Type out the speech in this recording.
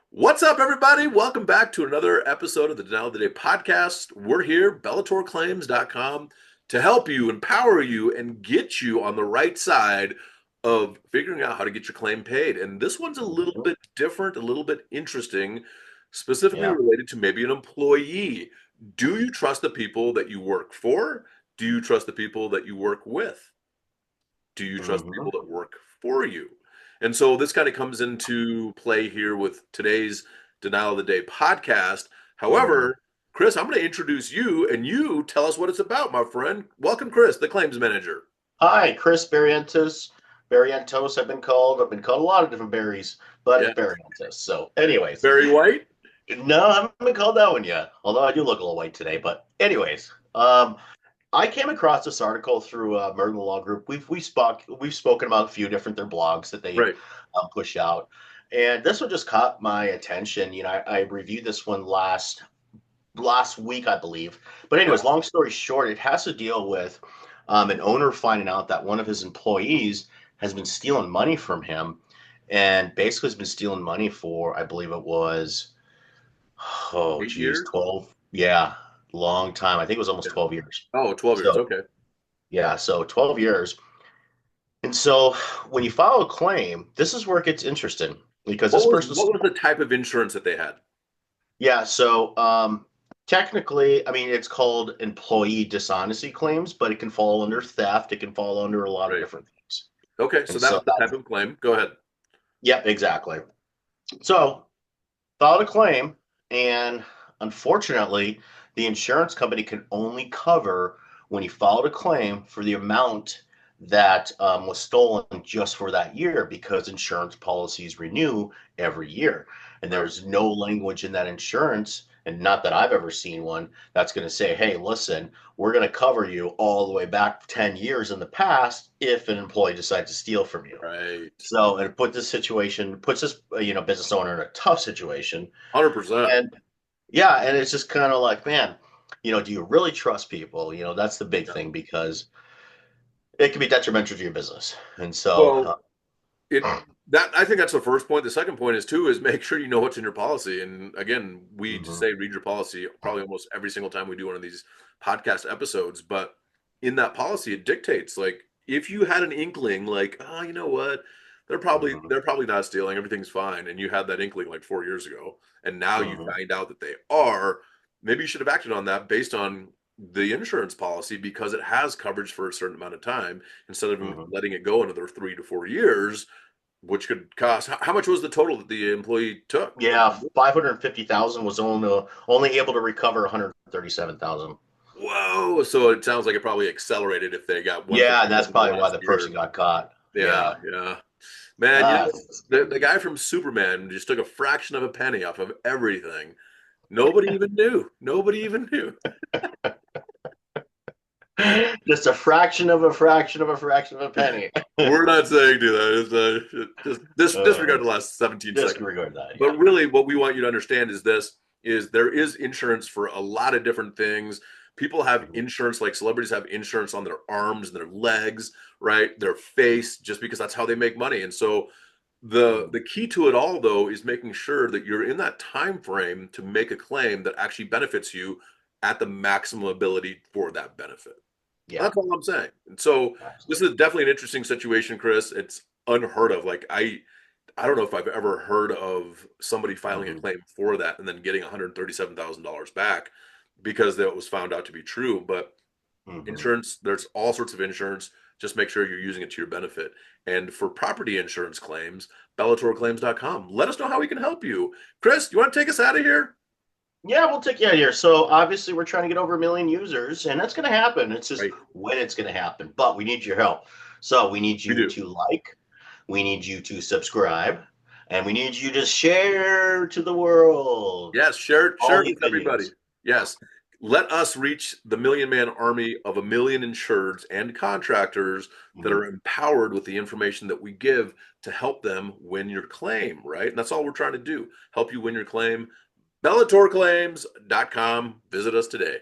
What's up, everybody? Welcome back to another episode of the Denial of the Day podcast. We're here, BellatorClaims.com, to help you, empower you, and get you on the right side of figuring out how to get your claim paid. And this one's a little Mhm. bit different, a little bit interesting, specifically Yeah. related to maybe an employee. Do you trust the people that you work for? Do you trust the people that you work with? Do you trust the hmm people that work for you? And so this kind of comes into play here with today's Denial of the Day podcast. hmm However, Chris, I'm going to introduce you and you tell us what it's about, my friend. Welcome, Chris, the claims manager. Hi, Chris Barrientos. Barrientos, I've been called. I've been called a lot of different berries, but Yeah. it's Barrientos. So, anyways, Barry White? no, I haven't been called that one yet. Although I do look a little white today. But, anyways, I came across this article through Merton Law Group. We've spoken about a few different their blogs that they Right. push out, and this one just caught my attention. I reviewed this one last week, I believe. But Yeah. anyways, long story short, it has to deal with an owner finding out that one of his employees has been stealing money from him, and basically has been stealing money for, I believe it was, oh 8 years? geez, 12, yeah, long time. I think it was almost Yeah. 12 years. Oh, 12 years. So Okay. yeah, so 12 years. And so when you file a claim, this is where it gets interesting because What this was person's what was the type of insurance that they had? yeah, so technically, I mean, it's called employee dishonesty claims, but it can fall under theft. It can fall under a lot of Right. different things. Okay, so And that so was the type of claim. Go ahead. yep, exactly. So filed a claim, and unfortunately, the insurance company can only cover when he filed a claim for the amount that was stolen just for that year because insurance policies renew every year. And Wow. there's no language in that insurance, and not that I've ever seen one, that's going to say, hey, listen, we're going to cover you all the way back 10 years in the past if an employee decides to steal from you. Right. So it puts this business owner in a tough situation. 100%. And yeah, and it's just kind of like, man, do you really trust people? That's the big Yeah. thing because it can be detrimental to your business. And so, Well, It that I think that's the first point. The second point is too is make sure you know what's in your policy. And again, we mhm, say read your policy probably almost every single time we do one of these podcast episodes. But in that policy, it dictates like if you had an inkling, like, oh, you know what, mhm, they're probably not stealing, everything's fine, and you had that inkling like 4 years ago, and now you mhm, find out that they are, maybe you should have acted on that based on the insurance policy because it has coverage for a certain amount of time instead of mhm. letting it go another 3 to 4 years, which could cost. How much was the total that the employee took? Yeah, 550,000 was only able to recover 137,000. Whoa! So it sounds like it probably accelerated if they got Yeah, and that's 157 probably why last the year. person got caught. Yeah, Yeah. yeah. Man, Ah, the guy from Superman just took a fraction of a penny off of everything. Nobody even knew. Nobody even knew. just a fraction of a fraction of a fraction of a penny. We're not saying do that. Just uh, disregard the last 17 seconds. disregard that. But Yeah. really, what we want you to understand is this: is there is insurance for a lot of different things. People have Mhm, insurance, like celebrities have insurance on their arms, their legs, right, their face, just because that's how they make money. And so the mhm. the key to it all, though, is making sure that you're in that time frame to make a claim that actually benefits you at the maximum ability for that benefit. Yeah. That's all I'm saying. And so this Absolutely. is definitely an interesting situation, Chris. It's unheard of. Like I don't know if I've ever heard of somebody filing a Mhm, claim for that and then getting $137,000 back because that was found out to be true. But mhm. insurance, there's all sorts of insurance. Just make sure you're using it to your benefit. And for property insurance claims, BellatorClaims.com. Let us know how we can help you. Chris, you want to take us out of here? Yeah, we'll take you out here. So obviously, we're trying to get over 1 million users, and that's going to happen. It's just Right. when it's going to happen. But we need your help. So we need We you do. to like, we need you to subscribe, and we need you to share to the world Yes, share all it these with everybody. videos. Yes. Let us reach the million man army of a million insureds and contractors that Mhm. are empowered with the information that we give to help them win your claim, right? And that's all we're trying to do. Help you win your claim. BellatorClaims.com. Visit us today.